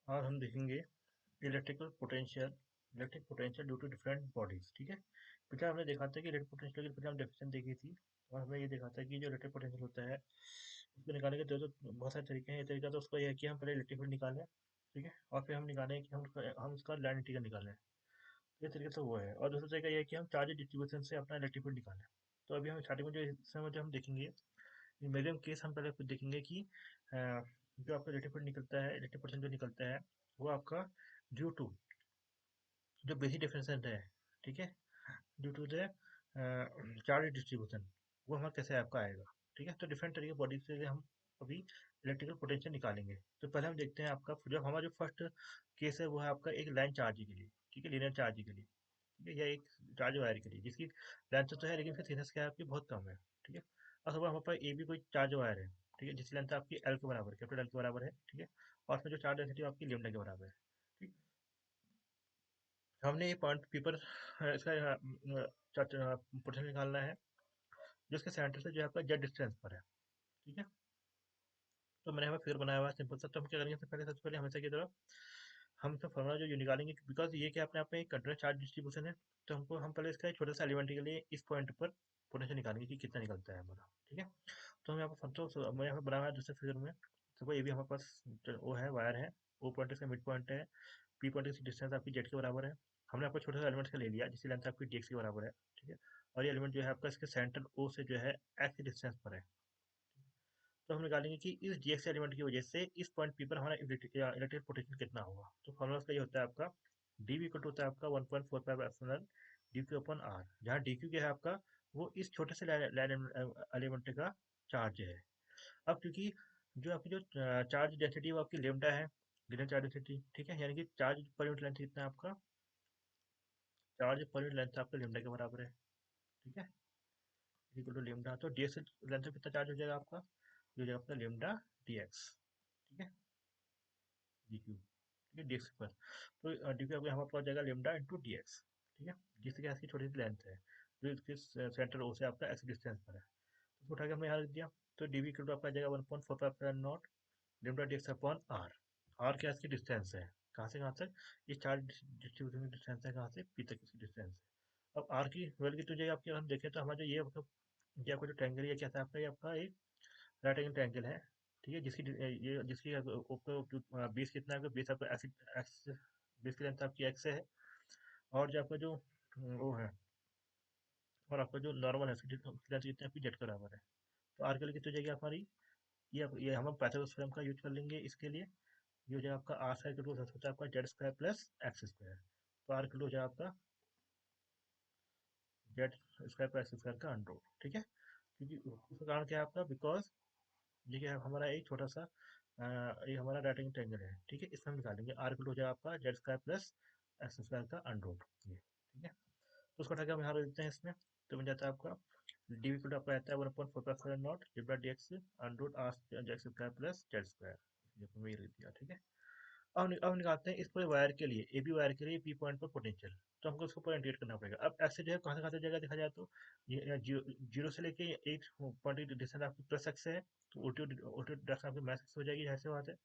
और हम देखेंगे electric potential due to different bodies. ठीक है, पिछले हमने देखा था कि इलेक्ट्रिक पोटेंशियल की हम डेफिनेशन देखी थी, और हमें ये देखा था कि जो इलेक्ट्रिक पोटेंशियल होता है उसको निकालने के दो बहुत सारे तरीके हैं। ये तरीका तो उसका यह है कि हम पहले इलेक्ट्रिक फील्ड निकालें, ठीक है, और फिर हम निकालें कि हम उसका लाइन इंटीग्रल निकालें। ये तरीका तो वो है, और दूसरा तरीका ये है कि हम चार्ज डिस्ट्रीब्यूशन से अपना इलेक्ट्रिक फील्ड निकालें। तो अभी हम स्टार्टिंग में जो हिस्से में जो हम देखेंगे, मीडियम केस हम पहले कुछ देखेंगे कि जो आपका इलेक्ट्रिक फील्ड निकलता है, इलेक्ट्रिक पोटेंशियल जो निकलता है वो आपका ड्यू टू जो बेसिक डिफरेंस है, ठीक है, due to the charge distribution, वो हमारा कैसे आपका आएगा। ठीक है, तो डिफरेंट तरीके बॉडी से हम अभी इलेक्ट्रिकल पोटेंशियल निकालेंगे। तो पहले हम देखते हैं आपका जो हमारा जो फर्स्ट केस है वो है आपका एक लाइन चार्ज के लिए, ठीक है, लीनियर चार्ज के लिए, ठीक है, या एक चार्ज वायर के लिए जिसकी लेंथ तो है लेकिन फिर थिकनेस क्या है आपकी बहुत कम है। ठीक है, और हमारे पास ए भी कोई चार्ज वायर है, ठीक है, जिसकी लेंथ आपकी एल के बराबर, कैपिटल एल के बराबर है, ठीक है, और उसमें जो चार्ज डेंसिटी आपकी लेमडा के बराबर है। ठीक, हमने ये पॉइंट पेपर इसका पोटेंशियल निकालना है जो इसके सेंटर से जो है आपका जेड डिस्टेंस पर है। ठीक है, तो मैंने यहाँ फिगर बनाया हुआ है सिंपल सा। तो हम क्या करेंगे, सबसे पहले हमेशा की तरह हम इसका फॉर्मूला जो निकालेंगे, बिकॉज ये क्या अपने आप में एक कंटीन्यूअस चार्ज डिस्ट्रीब्यूशन है, तो हम पहले इसका एक छोटा सा एलिमेंट के लिए इस पॉइंट पर पोटेंशियल निकालेंगे कि कितना निकलता है हमारा। ठीक है, तो हम यहाँ पर मैं यहाँ पर बना हुआ है दूसरे फिगर में। तो ये भी हमारे पास वो है, वायर है, ओ पॉइंट इसका मिड पॉइंट है, पी पॉइंट की डिस्टेंस आपकी जेड के बराबर है। हमने आपको छोटा सा एलिमेंट का ले लिया जिसकी लेंथ आपकी डीएक्स के बराबर है। ठीक है, और ये एलिमेंट जो है आपका इसके सेंटर ओ से जो है एक्स की डिस्टेंस पर है। तो हम निकालेंगे कि इस डीएक्स एलिमेंट की वजह से इस पॉइंट पी पर हमारा इलेक्ट्रिक पोटेंशियल कितना होगा। तो फॉर्मूला उसका ये होता है आपका डी इक्वल टू होता है आपका 1.45 epsilon d q upon r, जहाँ डी क्यू क्या है आपका वो इस छोटे से एलिमेंट का चार्ज है। अब क्योंकि जो आपकी जो चार्ज डेंसिटी वो आपकी लेमडा है, ग्रेविटी चार्ज डेंसिटी, ठीक है, यानी कि चार्ज पर यूनिट लेंथ कितना है आपका, चार्ज पर यूनिट लेंथ आपका लेमडा के बराबर है। ठीक है, इक्वल टू लेमडा, तो डीएक्स लेंथ में कितना चार्ज हो जाएगा आपका, ये हो जाएगा आपका लेमडा डीएक्स, ठीक है, डी क्यू, ठीक है, डीएक्स पर। तो डी क्यू हमारे पास जाएगा लेमडा इंटू डीएक्स, ठीक है, जिससे कि इसकी छोटी सी लेंथ है जो इसके सेंटर ओ से आपका एक्स डिस्टेंस पर है। तो उठा के हमने यहाँ रख दिया। तो डी वी इक्वल टू आपका जाएगा 1.45 naught lambda dx upon r. R क्या इसकी डिस्टेंस है, कहाँ से कहाँ तक, ये चार्ज डिस्ट्रीब्यूशन की डिस्टेंस है, कहाँ से पी तक इसकी डिस्टेंस है। अब आर की वैल्यू कितनी हो जाएगी आपकी, हम देखें तो हमारा जो ये आपका जो ट्रायंगल है क्या था आपका, ये आपका एक राइट एंगल ट्रायंगल है। ठीक है, जिसकी ऊपर बेस कितना है, बेस आपका एक्स, बेस की लेंथ आपकी एक्स है, और जो आपका जो वो है, और आपका जो नॉर्मल है उसकी लेंथ कितनी आपकी जेड के बराबर है। तो आर के लिए कितनी हो जाएगी हमारी, ये हम पाइथागोरस थ्योरम का यूज कर लेंगे इसके लिए। ये हो जाएगा आपका आर स्क्वायर इक्वल टू होता है आपका Z square plus x square. तो आर इक्वल टू हो जाएगा आपका Z square plus x square का अंडर। ठीक है, क्योंकि उसका कारण क्या है आपका, बिकॉज ये क्या है हमारा एक छोटा सा ये हमारा राइट एंगल ट्रायंगल है। ठीक है, इसमें हम निकालेंगे आर इक्वल टू हो जाएगा आपका Z square plus x square का अंडर ये। ठीक है, तो उसको उठा के हम यहाँ रख देते हैं इसमें। तो बन जाता है आपका डी इक्वल टू आपका आता है 1.45 naught divide d x under r x square plus Z square, ये अपन वही लिख दिया। ठीक है, अब निकालते हैं इस पूरे वायर के लिए, ए बी वायर के लिए पी पॉइंट पर पोटेंशियल। तो हमको उसको पूरा इंटीग्रेट करना पड़ेगा। अब एक्स से जो है कहाँ से जाएगा देखा जाए तो ये जीरो से लेके एक पॉइंट डिस्टेंस आपकी प्लस एक्स है, तो ओटी डायरेक्शन आपकी माइनस एक्स हो जाएगी जैसे वहाँ से।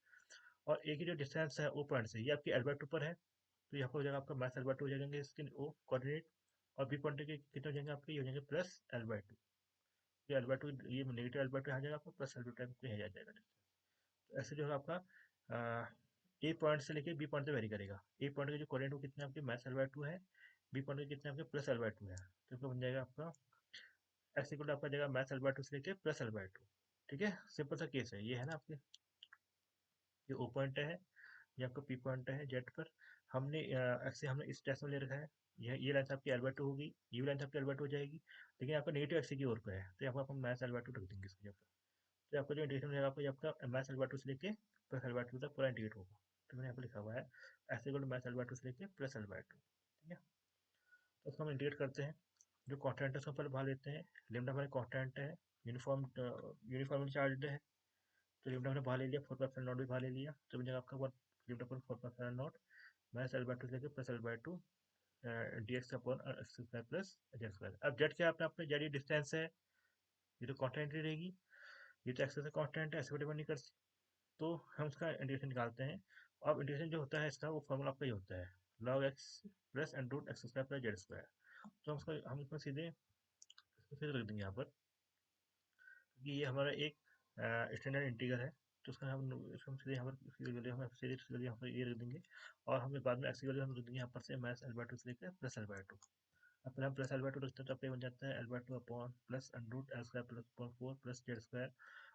और एक ही जो डिस्टेंस है वो पॉइंट से ये आपकी एल बाई टू पर है, तो यहाँ पर हो जाएगा आपका माइनस एल बाई टू हो जाएंगे इसके वो कोऑर्डिनेट। और बी पॉइंट के कितने हो जाएंगे आपके, ये हो जाएंगे प्लस एल बाई टू। ये एल बाई टू, ये नेगेटिव एल बाई टू आ जाएगा आपको, प्लस एल बाई टू यहाँ आ जाएगा। तो ऐसे जो है आपका ए पॉइंट से लेके बी पॉइंट तक वेरी करेगा। ए पॉइंट के जो कोऑर्डिनेट वो कितने आपके माइनस एल बाई टू है, बी पॉइंट के कितने आपके प्लस एल बाई टू है। तो इसका बन जाएगा आपका एक्स इक्वल टू आपका जाएगा माइनस एल बाई टू से लेके प्लस एल बाई टू। ठीक है, सिंपल सा केस है ये, है ना आपके, ये ओ पॉइंट है, ये आपका पी पॉइंट है जेड पर। हमने एक्स से हमने इस टेस्ट में ले रखा है, ये लेंथ आपकी एल बाई टू होगी, ये लेंथ आपकी एल बाई टू हो जाएगी, लेकिन आपका नेगेटिव एक्स की ओर पे है, तो यहाँ पर अपन माइनस एल बाई टू रख देंगे इसके ऊपर। तो आपका जो इंटीग्रेशन हो जाएगा आपका, ये आपका माइनस एल बाई टू से लेके प्लस एल बाई टू तक पूरा इंटीग्रेट होगा। तो मैंने यहाँ पर लिखा हुआ है x equal to minus L by two से लेके प्लस एल बाई टू। ठीक है, तो उसको हम इंटीग्रेट करते हैं। जो कॉन्स्टेंट है उसको पहले बाहर लेते हैं, लिमिट हमारे कॉन्स्टेंट है, यूनिफॉर्मली चार्ज है, तो लिमिट हमने बाहर ले लिया, 4 नॉट भी बाहर ले लिया, तो मुझे आपका one limit upon 4 not minus L by two से लेके plus L by to D x upon x square plus Z square. अब जेड क्या आपने अपने जेड डिस्टेंस है, ये तो कॉन्स्टेंट ही रहेगी, ये तो एक्स से कॉन्स्टेंट है, ऐसे डिपेंड नहीं कर। तो हम उसका इंटीग्रेशन निकालते हैं। अब इंटीग्रेशन जो होता है इसका वो फॉर्मूला आपका ये होता है log x plus and root x square plus Z square. तो हम इसमें सीधे इसको सीधे रख देंगे यहाँ पर, क्योंकि ये हमारा एक स्टैंडर्ड इंटीग्रल है। तो उसका हम सीधे यहाँ पर इसकी वैल्यू हम सीधे इसकी वैल्यू यहाँ पर ये रख देंगे, और हमें बाद में एक्स की वैल्यू हम रख देंगे यहाँ पर से माइनस एल बाई टू से लेकर प्लस एल बाई टू। अब फिर हम प्लस एल बाई टू रखते हैं तो आपका ये बन जाता है L by two upon plus and root L square plus upon four plus Z square.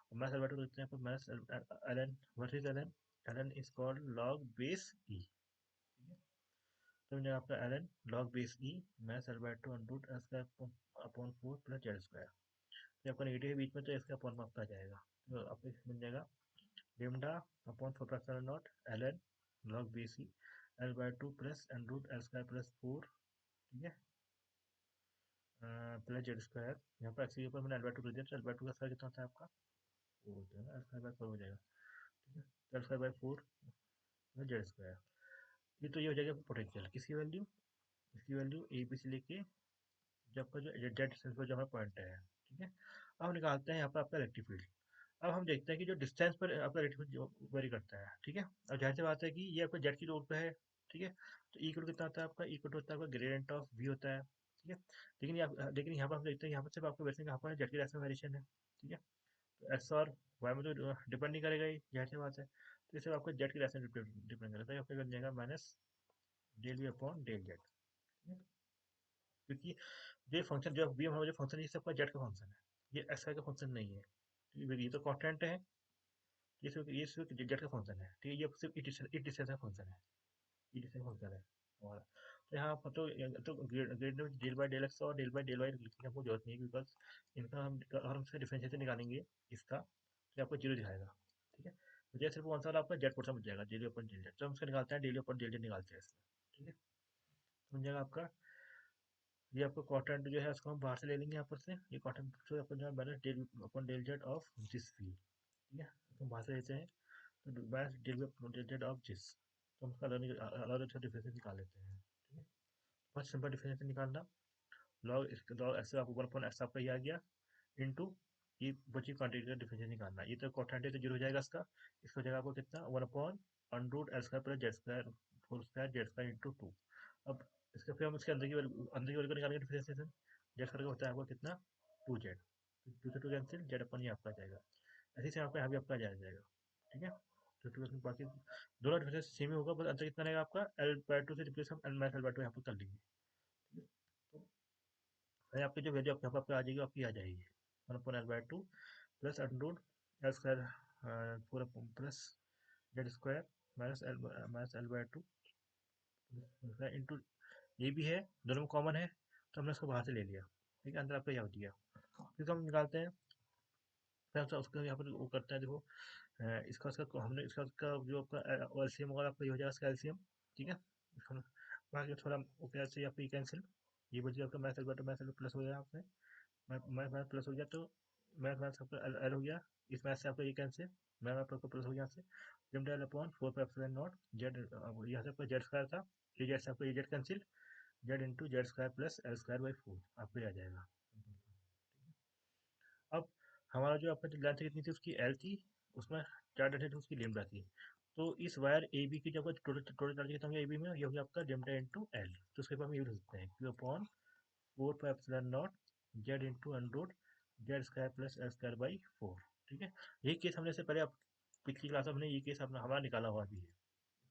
और माइनस एल बाई टू रखते हैं, फिर minus L N, what is L N? L N is called log base E. ठीक है, तो मुझे आपका L N log base E minus L by two and root L square upon four plus Z square. तो आपका negative है बीच में, तो इसका अपॉन में आपका आ जाएगा, तो आपको बन जाएगा lambda upon four plus naught l N log b c l by two plus and root L square plus four. ठीक है, प्लस जेड स्क्वायर। यहाँ पर एक्स के ऊपर मैंने एल बाई टू कर दिया, तो एल बाई टू का स्क्वायर कितना होता है आपका? फोर होता है ना, एल स्क्वायर बाई फोर हो जाएगा। ठीक है, तो L square by four plus Z square. ये हो जाएगा पोटेंशियल। किसकी वैल्यू? इसकी वैल्यू ए बी से लेके जो आपका जो जेड डिस्टेंस पर जो हमारा पॉइंट है। ठीक है, अब हम निकालते हैं यहाँ पर आपका इलेक्ट्रिक फील्ड। अब हम देखते हैं कि जो डिस्टेंस पर आपका इलेक्ट्रिक फील्ड वेरी करता है। ठीक है, अब जाहिर सी बात है कि ये आपका जेड की रोड पे है। ठीक है, तो इक्वल कितना होता है आपका? इक्वल होता है आपका ग्रेडियंट ऑफ वी होता है। ठीक है, लेकिन यहाँ पर हम देखते हैं, यहाँ पर सिर्फ आपको वैसे यहाँ पर जेड की डायरेक्शन वेरिएशन है। ठीक है, तो एक्स और वाई में तो डिपेंड नहीं करेगा, ये जाहिर सी बात है। तो इससे आपको जेड की डायरेक्शन डिपेंड करेगा, तो आपका बन जाएगा minus del v upon del z. क्योंकि ये फंक्शन जो वी हमारा जो फंक्शन है, ये सबका जेड का फंक्शन है, ये एक्स का फंक्शन नहीं है। ये तो कांस्टेंट है, ये सिर्फ जेड का फंक्शन है। ठीक है, ये सिर्फ इट डिस्टेंस का फंक्शन है, ई डिस्टेंस का फंक्शन है हमारा। तो यहाँ पर तो ग्रेड में डेल बाई डेल एक्स और डेल बाई डेल वाई लिखने की हमको जरूरत नहीं है, बिकॉज इनका हम अगर हम इसका डिफरेंशिएशन निकालेंगे इसका, तो आपको जीरो दिखाएगा। ठीक है, मुझे सिर्फ कौन सा वाला आपका जेड पोर्शन बच जाएगा, डेली अपन डेल जेड। तो हम इसका निकालते हैं, डेली अपन डेल जेड निकालते हैं इसमें। ठीक है, तो बन जाएगा आपका, ये आपका क्वाड्रेंट जो है उसको हम बाहर से ले लेंगे यहाँ पर से, ये क्वाड्रेंट तो अपन जो है balance del upon del z of this field. ठीक है, तो हम बाहर से लेते हैं, तो balance del z of this. तो हम उसका अलग अलग से डिफरेंस निकाल लेते हैं। ठीक है, बहुत सिंपल डिफरेंस निकालना। लॉग इसका लॉग ऐसे आपको वन अपॉन एक्स आपका ये आ गया, इनटू ये बची क्वांटिटी का डिफरेंस निकालना। ये तो क्वाड्रेंट है तो जीरो हो जाएगा इसका। इसका हो जाएगा आपको कितना? One upon under root L square plus Z square whole square z square into two. अब इसका फिर हम इसके अंदर की वैल्यू को निकालेंगे डिफरेंशिएशन। जेड स्क्वायर का होता है आपको कितना? Two z. टू से टू कैंसिल, जेड अपन ये आपका आ जाएगा। ऐसे से आपका यहाँ भी आपका आ जाएगा। ठीक है, तो टू बाकी दोनों डिफरेंस सेम ही होगा, बस अंतर कितना रहेगा आपका? एल बाई टू से रिप्लेस हम L minus L by to यहाँ पर कर लेंगे। ठीक है, तो फिर आपकी जो वैल्यू आपके यहाँ पर आ जाएगी, आपकी आ जाएगी one upon L by two plus under L square four plus Z square minus L by two into, ये भी है दोनों में कॉमन है, तो हमने उसको बाहर से ले लिया। ठीक है, अंदर आपका यह हो गया। फिर हम निकालते हैं, फिर हम उसका यहाँ पर वो करते हैं, देखो इसका उसका हमने इसका उसका जो आपका एलसीएम होगा आपका ये हो जाएगा इसका एलसीएम। ठीक है, इसका बाकी थोड़ा ओके ऐसे आपको ये कैंसिल, ये बच गया आपका मैथ एल बटा मैथ एल प्लस हो गया आपने, मैथ मैथ प्लस हो गया, तो मैथ मैथ आपका एल एल हो गया। इस मैथ से आपका ये कैंसिल, मैथ मैथ आपका प्लस हो गया यहाँ से। जब डेल अपॉन फोर पर एप्सिलॉन नॉट जेड, यहाँ से आपका जेड स्क्वायर था, ये जेड से आपका ये Z cancel, Z into Z square plus L square by four आपको ये आ जाएगा। अब हमारा जो आपका लेंथ कितनी थी उसकी एल थी, उसमें चार डेटा थी उसकी लेमडा थी। तो इस वायर ए बी की जब टोटल टोटल चार्ज कितना होगा ए बी में, ये होगा आपका लेमडा इंटू एल। तो उसके बाद हम यूज सकते हैं क्यू अपॉन फोर पर epsilon not Z into under Z square plus L square by four. ठीक है, यही केस हमने से पहले आप पिछली क्लास में हमने ये केस अपना हमारा निकाला हुआ भी है,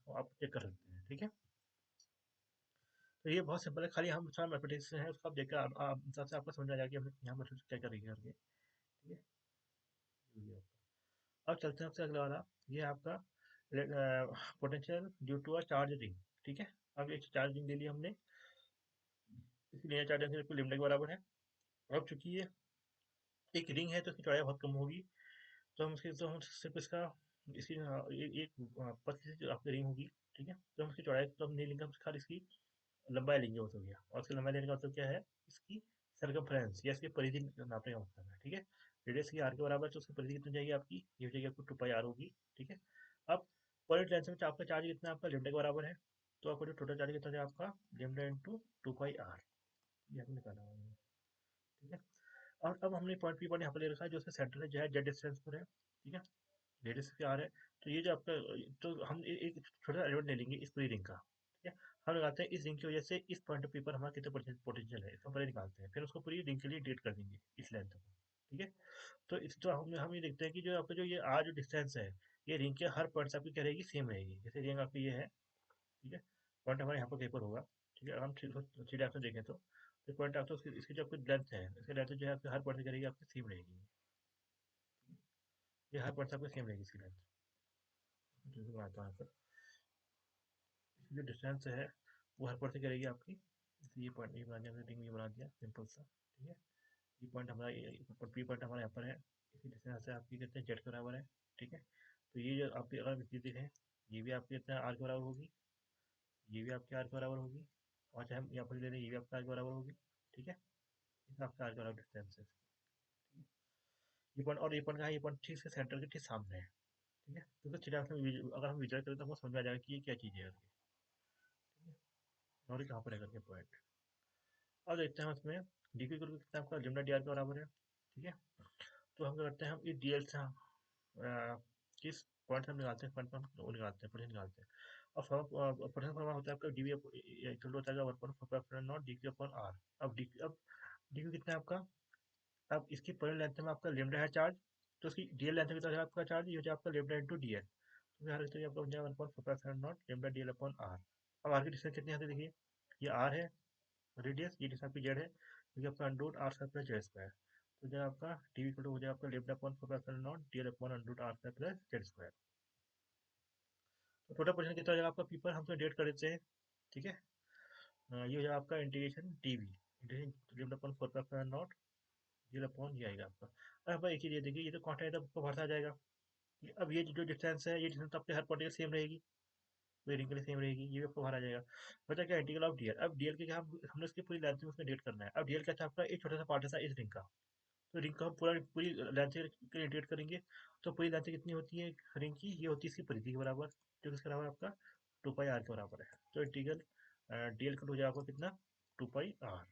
तो आप चेक कर सकते हैं। ठीक है, तो ये बहुत सिंपल है, खाली हम थोड़ा मैथमेटिक्स है उसको आप देखकर आप हिसाब से आपको समझ आ जाएगा कि हम यहाँ पर क्या करेंगे करके। ठीक है, ये आपका। अब चलते हैं आपसे अगला वाला, ये आपका potential due to a charge ring. ठीक है, अब ये चार्ज रिंग ले लिया हमने, इसलिए चार्ज रिंग लिमिट के बराबर है। अब चूंकि ये एक रिंग है तो इसकी चौड़ाई बहुत कम होगी, तो हम सिर्फ इसका इसकी एक पतली सी जो आपकी रिंग होगी। ठीक है, तो हम इसकी चौड़ाई तो हम नहीं लेंगे, हम खाली इसकी लंबाई लेंगे, वो हो गया। और इसकी लंबाई लेने का मतलब क्या है? इसकी सरकमफ्रेंस या इसकी परिधि नापने का मतलब है। ठीक है, रेडियस की आर के बराबर है, तो उसकी परिधि कितनी हो जाएगी आपकी? ये हो जाएगी आपको टू पाई आर होगी। ठीक है, अब पर टेंशन में आपका चार्ज कितना है? आपका लेमडा के बराबर है, तो आपको जो टोटल चार्ज कितना है आपका? Lambda into two pi r, ये हमने निकाला हुआ है। ठीक है, और अब हमने पॉइंट पी पॉइंट यहाँ पर ले रखा है, जो उसका सेंटर है जो है जेड डिस्टेंस पर है। ठीक है, रेडियस पे आ रहा है, तो ये जो आपका, तो हम एक छोटा सा एलिमेंट ले लेंगे इस पूरी रिंग का, ठीक है। हम लगाते हैं इस रिंग की वजह से इस पॉइंट पे पर हमारा कितना पोटेंशियल है, इसका पहले निकालते हैं, फिर उसको पूरी रिंग के लिए डेट कर देंगे इस लेंथ को, ठीक है। तो इस तो हम ये देखते हैं कि जो आपका जो ये आर जो डिस्टेंस है, ये रिंग के हर पॉइंट से आपकी क्या रहेगी, सेम रहेगी। जैसे रिंग आपकी ये है, ठीक है, पॉइंट हमारे यहाँ पर कहीं पर होगा, ठीक है। अगर हम थ्री डायरेक्शन देखें तो पॉइंट आपको इसकी जो आपकी लेंथ है, इसकी लेंथ जो है आपकी हर पॉइंट से करेगी आपकी सेम रहेगी, ये हर पॉइंट से आपकी सेम रहेगी इसकी लेंथ। तो मैं आता हूँ यहाँ पर, इसकी जो डिस्टेंस है वो हर पॉइंट से करेगी आपकी, ये पॉइंट ये बना दिया हमने, रिंग ये बना दिया सिंपल सा, ठीक है। ये पॉइंट हमारा पी पॉइंट हमारे यहाँ पर है, इसी डिस्टेंस से आपकी कितने जेड के बराबर है, ठीक है। तो ये जो आपकी अगर विधि देखें, ये भी आपके कितना आर के बराबर होगी, ये भी आपके आर के बराबर होगी, और चाहे हम यहाँ पर ले लें, ये भी आपका आर के बराबर होगी, ठीक है। इस आपका आर के बराबर डिस्टेंस है, ये पॉइंट, और ये पॉइंट कहाँ है, ये पॉइंट ठीक इसके सेंटर के ठीक सामने है, ठीक है। तो फिर थीटा से अगर हम विचार करें तो हमको समझ में आ जाएगा कि ये क्या चीज़ है करके, ठीक है। और ये कहाँ पर है करके पॉइंट। और देखते हैं इसमें डी की कितना आपका लेमडा डी आर के बराबर है, ठीक है। तो हम क्या करते हैं, हम इस डी एल से किस पॉइंट से हम निकालते हैं, पॉइंट पर हम वो निकालते हैं, पोटेंशियल निकालते हैं। और पोटेंशियल फॉर्मूला होता है आपका डी वी इक्वल होता है 1.4 naught d q upon r. अब डी क्यू कितना है आपका, अब इसकी पूरे लेंथ में आपका लेमडा है चार्ज, तो उसकी डीएल लेंथ कितना है आपका चार्ज, ये हो जाए आपका लेमडा इंटू डीएल, तो यहाँ लिखते हैं आपका हो जाएगा 1.4 naught lambda dl upon r. अब आर की डिस्टेंस कितनी आती है देखिए, ये आर है रेडियस, ये डिस्टेंस आपकी जेड है, क्योंकि आपका under r square plus Z square, तो जब आपका डी इक्वल हो जाएगा आपका lambda upon 4 naught dl upon under r square plus Z square. तो टोटल पोजीशन कितना हो जाएगा आपका पेपर हम तो डेट कर देते हैं, ठीक है। ये हो जाएगा आपका integration dv, integration lambda upon 4 naught dl upon ये आएगा आपका। अब भाई एक चीज ये देखिए, ये तो कांस्टेंट है तो आपको भरता आ जाएगा। अब ये जो डिस्टेंस है, ये डिस्टेंस तो आपके हर पॉइंट के सेम रहेगी, वेरिंग के लिए सेम रहेगी, ये भी आपको बाहर आ जाएगा। बचा क्या, इंटीग्रल ऑफ डीएल। अब डीएल के क्या, हमने उसकी पूरी लेंथ में उसमें डेट करना है। अब डीएल क्या था आपका, एक छोटा सा पार्ट था इस रिंग का, तो रिंग को हम पूरी लेंथ के लिए इंटीग्रेट करेंगे। तो पूरी लेंथ कितनी होती है रिंग की, ये होती है इसकी परिधि के बराबर, जो किसके बराबर आपका 2 पाई आर के बराबर है। तो इंटीग्रल डीएल का हो जाएगा आपका कितना, 2 पाई आर।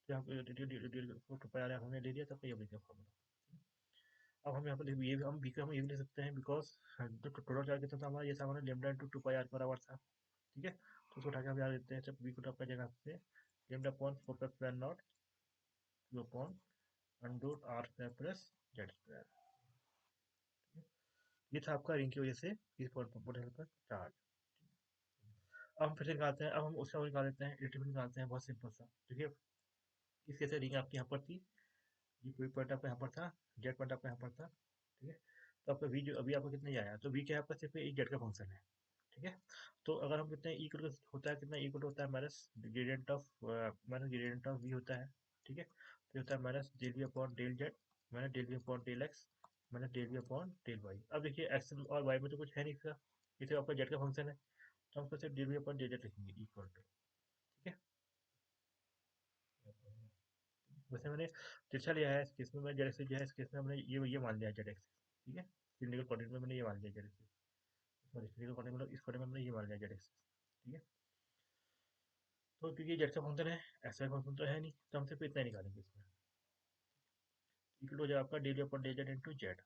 तो यहाँ पे डीएल को 2 पाई आर हमने ले लिया, तब ये बन गया फॉर्मूला। अब हम यहाँ पर ये हम बी का हम ये भी ले सकते हैं, बिकॉज जो टोटल चार्ज कितना था हमारा, ये था हमारा लेमडा इंटू 2 पाई आर के बराबर था, ठीक है। तो उसको उठा के हम यहाँ देते हैं, जब बी को टॉप का जगह पे lambda upon 4 pi naught q upon under r square plus Z square. ये था आपका रिंग की वजह से इस पोटेंशियल का चार्ज। अब हम फिर से निकालते हैं, अब हम उसका वो निकाल लेते हैं, इलेक्ट्रिक निकालते हैं, बहुत सिंपल सा, ठीक है। इस कैसे रिंग आपकी यहाँ पर थी, ये कोई पॉइंट आपका यहाँ पर था, जेड पॉइंट आपका यहाँ पर था, ठीक है। तो आपका वी जो अभी आपको कितना ही आया, तो वी क्या है आपका, सिर्फ एक जेड का फंक्शन है, ठीक है। तो अगर हम कितने इक्वल होता है, कितना इक्वल होता है, माइनस ग्रेडियंट ऑफ वी होता है, ठीक है। तो होता है minus del v upon del z minus del v upon del x minus del v upon del y. अब देखिए एक्स और वाई में तो कुछ है नहीं इसका, ये तो आपका जेड का फंक्शन है, तो हम उसको सिर्फ del v upon del z लिखेंगे इक्वल टू, ठीक है। वैसे मैंने तिरछा लिया है इस केस में, मैं जेड एक्सिस जो है इस केस में हमने ये मान लिया जेड एक्सिस, ठीक है। सिलिंड्रिकल कोऑर्डिनेट में मैंने ये मान लिया Z axis, sorry cylindrical coordinate मतलब इस कोऑर्डिनेट में हमने ये मान लिया जेड एक्सिस, ठीक है। तो क्योंकि ये जेड का फंक्शन है, एक्स का फंक्शन तो है नहीं, तो हम सिर्फ इतना ही निकालेंगे इसमें, इक्वल हो जाएगा आपका del upon del z into z.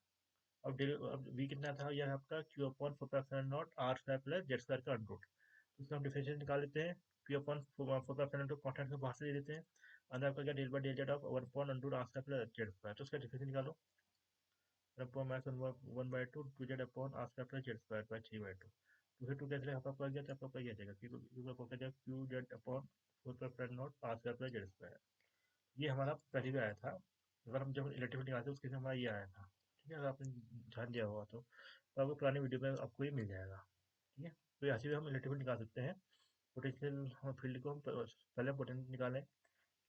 अब वी कितना था, यह आपका q upon 4 naught r square plus Z square का अंडर रूट। तो इसका हम डिफरेंशियल निकाल लेते हैं, क्यू अपॉन 4 कॉन्स्टेंट को बाहर से दे देते हैं, अंदर आपका क्या del by del z of 1 upon under root r square plus Z square, तो उसका डिफरेंशियल निकालो, upon minus 1/2 two z upon r square plus Z square by 3/2। Two से टू कैसे आपका आ गया, तो आपका ये आ जाएगा q z upon 4 naught r square plus Z square. ये हमारा पहले भी आया था, अगर हम जब इलेक्ट्रिक निकालते हैं उसके लिए हमारा ये आया था, ठीक है। अगर आपने ध्यान दिया होगा तो आपको पुरानी वीडियो में आपको ये मिल जाएगा, ठीक है। तो ऐसे भी हम इलेक्ट्रिक निकाल सकते हैं, पोटेंशियल फील्ड को हम पहले पोटेंशियल निकालें,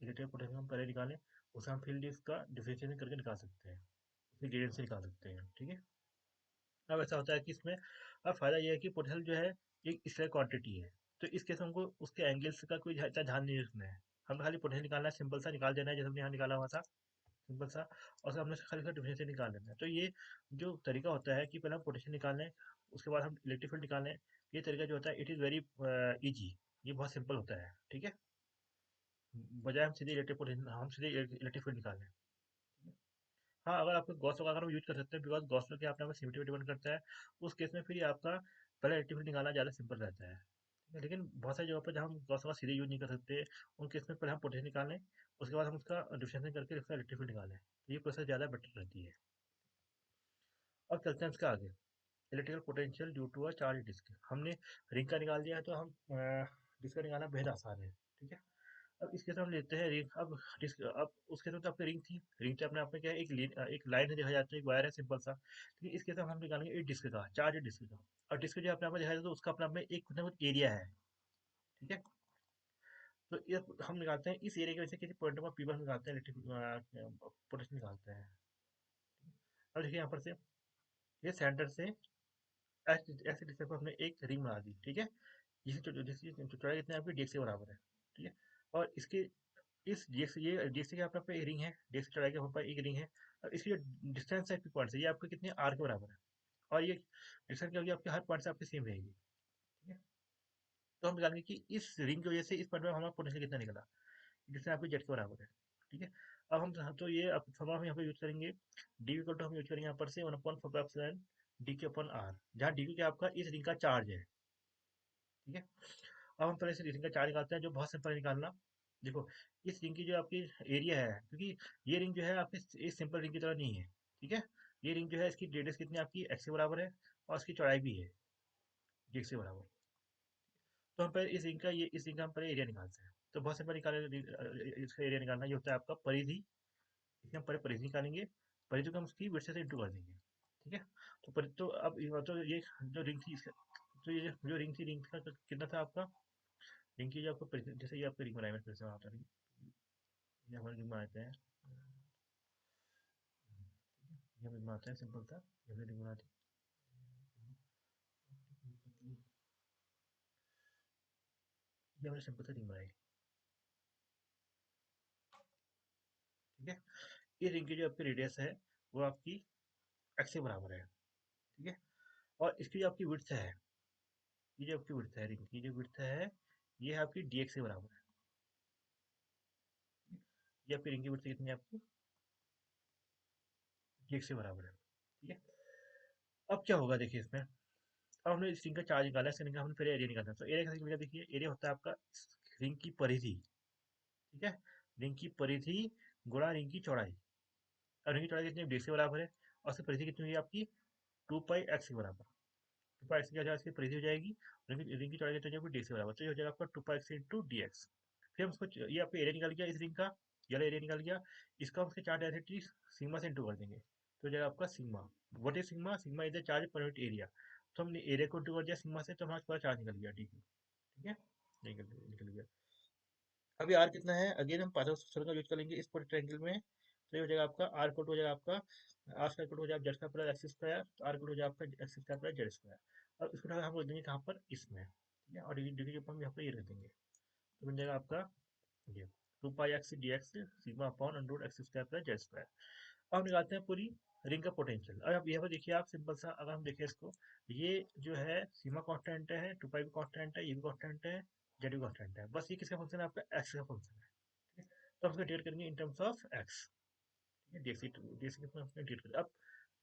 इलेक्ट्रिक पोटेंशियल हम पहले निकालें, उसे हम फील्ड इसका डिफरेंशिएशन करके निकाल सकते हैं, उसे ग्रेडियंट से निकाल सकते हैं, ठीक है। अब ऐसा होता है कि इसमें अब फायदा ये है कि पोटेंशियल जो है एक स्केलर क्वांटिटी है, तो इस केस में हमको उसके एंगल्स का कोई इतना ध्यान नहीं रखना है, हमें खाली पोटेंशियल निकालना है, सिंपल सा निकाल देना है जैसे हमने यहाँ निकाला हुआ था, सिंपल सा। और हमने खाली सा डिफरेंशियल निकाल लेना है। तो ये जो तरीका होता है कि पहले हम पोटेंशियल निकाल लें, उसके बाद हम इलेक्ट्रिक फील्ड निकाल लें, ये तरीका जो होता है इट इज़ वेरी इजी, ये बहुत सिंपल होता है, ठीक है। बजाय हम सीधे इलेक्ट्रिक फील्ड निकाल लें, हाँ, अगर आपको गॉस लॉ अगर हम यूज कर सकते हैं, बिकॉज गॉस लॉ क्या अपने आप सिमेट्री डिपेंड करता है। उस केस में फिर ये आपका पहले रेक्टिफाइड निकालना ज़्यादा सिंपल रहता है, ठीक है? लेकिन बहुत सारी जगह पर जहाँ हम गॉस लॉ सीधे यूज नहीं कर सकते, उन केस में पहले हम पोटेंशियल निकालें, उसके बाद हम उसका डिफरेंशिएशन करके उसका रेक्टिफाइड निकालें, तो ये प्रोसेस ज़्यादा बेटर रहती है। अब चलते हैं इसका आगे। Electrical potential due to a charge disc. हमने रिंग का निकाल दिया है, तो हम डिस्क का निकालना बेहद आसान है, ठीक है? अब इसके साथ हम लेते हैं रिंग। अब डिस्क, अब उसके साथ तो आपकी रिंग थी, रिंग के अपने आप में क्या है, एक लाइन है देखा जाता है, एक वायर है सिंपल सा, ठीक है? इसके साथ हम निकालेंगे एक डिस्क का चार्ज, डिस्क का। और डिस्क जो अपने आप में देखा जाता है, तो उसका अपने आप में एक कुछ ना कुछ एरिया है, ठीक है? तो ये हम निकालते हैं इस एरिया की वजह से किसी पॉइंट पर पी पर निकालते हैं, इलेक्ट्रिक पोटेंशियल निकालते हैं। अब देखिए यहाँ पर से ये सेंटर से ऐसे ऐसे डिस्टेंस पर हमने एक रिंग बना दी, ठीक है? जिसकी चौड़ाई कितनी है आपकी, डेढ़ के बराबर है, ठीक है? और इसके इस डेढ़ से ये डेढ़ से क्या आपका पे एक रिंग है, डेढ़ से चौड़ाई के ऊपर एक रिंग है। और इसकी जो डिस्टेंस है पॉइंट से, ये आपके कितने आर के बराबर है। और ये डिस्टेंस क्या होगी आपके हर पॉइंट से आपकी सेम रहेगी, ठीक है? तो हम निकालेंगे कि इस रिंग की वजह से इस पॉइंट में हमारा पोटेंशियल कितना निकला, जिससे आपके जेड के बराबर है, ठीक है? अब हम तो ये फॉर्मूला हम यहाँ पे यूज करेंगे, डी इक्वल टू हम यूज करेंगे यहाँ पर से 1/4 डी के अपन आर, जहाँ डी क्या आपका इस रिंग का चार्ज है, ठीक है? अब हम पहले से रिंग का चार्ज निकालते हैं, जो बहुत सिंपल है निकालना। देखो, इस रिंग की जो आपकी एरिया है, क्योंकि ये रिंग जो है आपकी इस सिंपल रिंग की तरह नहीं है, ठीक है? ये रिंग जो है इसकी रेडियस कितनी आपकी एक्स के बराबर है, और इसकी चौड़ाई भी है जी एक्स के बराबर। तो हम पहले इस रिंग का हम पहले एरिया निकालते हैं। तो बहुत सिंपल निकाले, इसका एरिया निकालना ये होता है आपका परिधि। इसके हम पहले परिधि निकालेंगे, परिधि को हम उसकी विड्थ से इंटू कर देंगे, ठीक है? तो तो अब तो ये जो रिंग थी इसका, तो ये जो रिंग थी, रिंग का कितना था आपका, रिंग की जो आपको जैसे ये आपका रिंग बनाया, मैं फिर से बनाता हूँ। ये हमारे रिंग बनाते हैं, ये हम रिंग बनाते हैं सिंपल था, ये हमने रिंग बना दी। ये हमने सिंपल सा रिंग बनाई, ठीक है? ये रिंग की जो आपकी रेडियस है, वो आपकी एक्स के बराबर है, ठीक है? और इसकी जो आपकी विड्थ है, ये जो आपकी विड्थ है, रिंग की जो विड्थ है, ये है आपकी डी एक्स के बराबर है। ये आपकी रिंग की विड्थ कितनी है आपकी, डी एक्स के बराबर है, ठीक है? अब क्या होगा देखिए इसमें, अब हमने इस रिंग का चार्ज निकाला है, इस रिंग का हमने पहले एरिया निकाला है। तो एरिया कैसे निकलेगा, देखिए एरिया होता है आपका रिंग की परिधि, ठीक है? रिंग की परिधि गुणा रिंग की चौड़ाई। और रिंग की चौड़ाई कितनी, डी एक्स के बराबर है, और उसकी परिधि कितनी हुई आपकी, 2 पाई एक्स के बराबर। 2 पाई एक्स की क्या हो जाएगा, इसकी परिधि हो जाएगी, रिंग की चौड़ाई कितनी हो जाएगी, डी से बराबर, तो ये हो जाएगा आपका 2 pi x into D x. फिर हम उसको ये आपका एरिया निकल गया इस रिंग का, ये वाला एरिया निकल गया। इसका हम उसके चार डायरेक्टली सिग्मा से इंटू कर देंगे, तो हो जाएगा आपका sigma. What is sigma, sigma is the charge per unit area. तो हमने एरिया को इंटू कर दिया सिग्मा से, तो हमारा पूरा चार्ज निकल गया, ठीक है? ठीक है, निकल गया। अभी आर कितना है, अगेन हम पाथो सूत्र का यूज करेंगे इस पूरे ट्रायंगल में। तो ये हो जाएगा आपका आर कोट हो जाएगा आपका, आर स्क्वायर कोट हो जाएगा Z square plus x square, तो आर कोट हो जाएगा आपका x square plus Z square. और इसको उठाकर हम रख देंगे कहाँ पर, इसमें, ठीक है? और डिग्री के ऊपर हम यहाँ पर ये रख देंगे, तो बन जाएगा आपका ये 2 pi x D X sigma upon under root x square plus Z square. अब हम निकालते हैं पूरी रिंग का पोटेंशियल। और अब यहाँ पर देखिए आप सिंपल सा, अगर हम देखें इसको, ये जो है सिग्मा कांस्टेंट है, 2 पाई भी कांस्टेंट है, ये भी कांस्टेंट है, जेड भी कांस्टेंट है, बस ये किसका फंक्शन है, आपका एक्स का फंक्शन है, ठीक है? तो हम इसको डिवाइड करेंगे इन टर्म्स ऑफ एक्स, ठीक है? डेसी डेसी कितना हमने डिवाइड कर, अब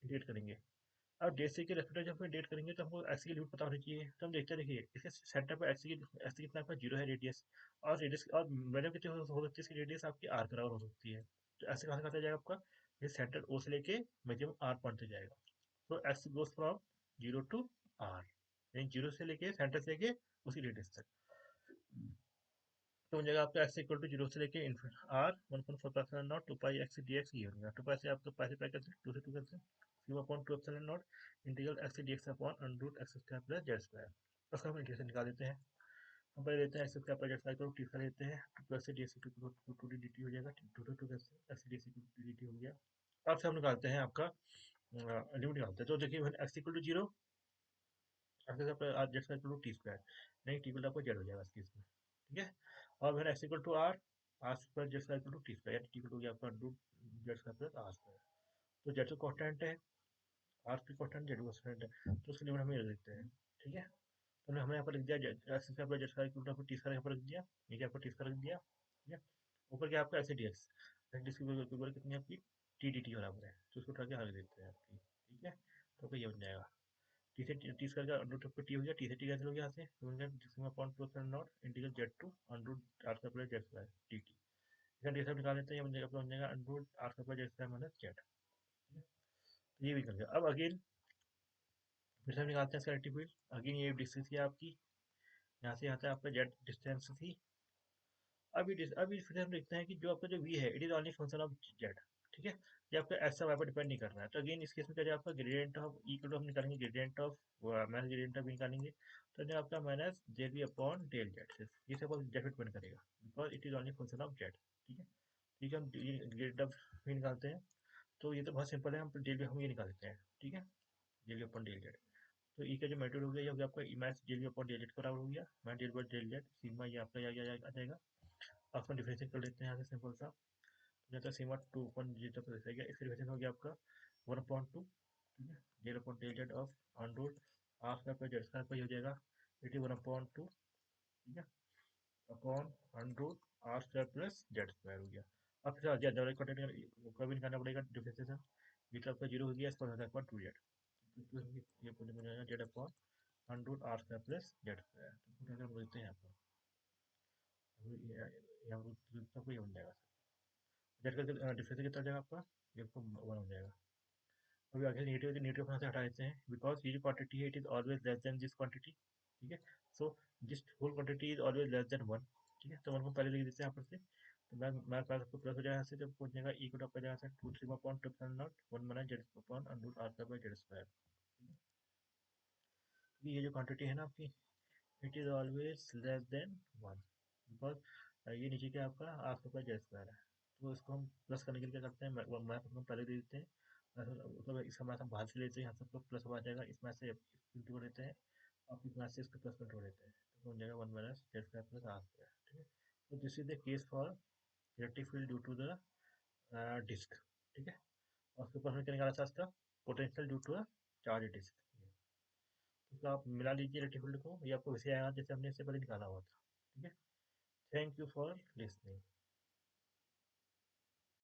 डिवाइड करेंगे। अब डेसी के रेस्पेक्ट जब हम डिवाइड करेंगे, तो हमको एक्स की लिमिट पता होनी चाहिए। तो हम देखते हैं, देखिए इसके सेंटर पर एक्स कितना आपका 0 है रेडियस, और रेडियस और मैंने कितनी हो सकती है इसकी रेडियस आपकी आर के बराबर हो सकती है। तो ऐसे कहाँ से कहाँ जाएगा आपका, ये सेंटर ओ से लेके मैक्सिमम आर पॉइंट तक जाएगा। तो x goes from 0 to r, यानी 0 से लेके सेंटर से लेके उसी रेडियस तक। तो हो जाएगा आपका एक्स इक्वल टू 0 से लेके r 1/4 two pi x D x, ये हो गया 2 पाई से आपका पाई से पाई करते हैं, 2 से 2 करते हैं, sigma upon 2 epsilon naught integral x D x upon under root x square plus Z square. उसका हम इंटीग्रेशन निकाल देते हैं। हम पहले लेते हैं x square plus Z square को टी स्क्वायर लेते हैं, 2 x D x two d d t हो जाएगा, 2 x D x two d t हो गया। अब से हम निकालते हैं आपका लिमिट निकालते हैं। तो देखिए x equal to 0, x square z square to t square, नहीं टी इक्वल आपको जेड हो जाएगा इसके इसमें, ठीक है? और फिर x equal to r, r square z square to t square, t equal to गया आपका root z square plus r square. तो जेड तो कांस्टेंट है, आर की कांस्टेंट, जेड कांस्टेंट है, तो उसकी लिमिट हम ये लिखते हैं, ठीक है? तो हमने यहाँ पर लिख दिया x square plus Z square equal to आपको टी स्क्वायर यहाँ पर रख दिया, नीचे आपको टी स्क्वायर रख दिया, ठीक है? ऊपर क्या आपका x D x, x D की वैल्यू कितनी है आपकी टी डी टी बराबर है, तो उसको उठा के हल देते हैं आपकी, ठीक है। तो आपका ये बन जाएगा टी से टी स्क्वायर का अंडर रूट टी हो गया, टी से टी कैंसिल हो गया यहाँ से, तो बन गया sigma upon two epsilon naught integral z to under root r square plus Z square t t. इसका डी सब निकाल लेते हैं, ये बन जाएगा अपना बन जाएगा under root r square plus Z square minus z, ठीक है। तो ये भी निकल गया। अब अगेन फिर से हम निकालते हैं इसका रेक्टिफाइड, अगेन ये डिस्टेंस की आपकी यहाँ से यहाँ तक आपका जेड डिस्टेंस थी। अभी फिर हम देखते हैं कि जो आपका जो वी है it is only function of z, ठीक है। ये आपका एक्स वाई पर डिपेंड नहीं कर रहा है, तो अगेन इस केस में क्या है आपका ग्रेडियंट ऑफ इक्वल टू हम निकालेंगे gradient of minus gradient of निकालेंगे, तो जो आपका minus z b upon del z, ये सब जेड पे डिपेंड करेगा because it is only function of z, ठीक है। ठीक है, हम ग्रेडियंट ऑफ वी निकालते हैं, तो ये तो बहुत सिंपल है, हम डेल बी हम ये निकाल देते हैं, ठीक है, del b upon del z. तो ई का जो मेथड हो गया ये हो गया आपका image del b upon del z के बराबर हो गया, मैं del by del z sigma ये आपका आ जाएगा। आपको डिफरेंशिएट कर लेते हैं यहाँ से सिंपल सा, जैसा सीमा टू अपन जीरो पर रहेगा, इसका डिफरेंशिएट हो गया आपका वन अपॉइंट टू, ठीक है, zero point del z of under r square पर जेड स्क्वायर पर हो जाएगा it is one appoint two, ठीक है, upon under r square plus Z square हो गया। अब फिर जनरल क्वांटिटी को भी निकालना पड़ेगा डिफरेंशिएशन, ये तो आपका जीरो हो गया, इस पर हो जाएगा टू जेड, ये पूरे में जाएगा z upon under r square plus Z square, तो अगर बोलते हैं यहाँ पर यहाँ पर ये बन जाएगा, जेड का डिफरेंस कितना जाएगा आपका, ये आपको वन हो जाएगा। अभी आगे नेगेटिव नेगेटिव अपना से हटा देते हैं बिकॉज ये जो क्वांटिटी है it is always less than this quantity, ठीक है। So this whole quantity is always less than one, ठीक है, तो वन को पहले लिख देते हैं यहाँ पर से, तो मैं पास आपको प्लस हो जाएगा यहाँ से, जब पहुंच जाएगा इक्वल टू जगह से two sigma upon two epsilon naught one minus z upon under r square by z square, ये जो क्वांटिटी है ना आपकी it is always less than one because ये नीचे क्या आपका r square by z square है, तो इसको हम प्लस करने के लिए क्या करते हैं मैथ हम पहले दे देते हैं, मतलब इसका मैथ हम बाहर से लेते हैं, यहाँ सबको प्लस हो जाएगा, इस मैथ से इंटू कर देते हैं, और इस मैथ से इसको प्लस कर देते हैं, तो बन जाएगा one minus z square plus r square, ठीक है। तो this is the case for electric field due to the disc, ठीक है। और उसके ऊपर हमें क्या निकाला था इसका potential due to charge disc, तो आप मिला लीजिए इलेक्ट्रिक फील्ड को, ये आपको वैसे आएगा जैसे हमने इससे पहले निकाला हुआ था, ठीक है। Thank you for listening.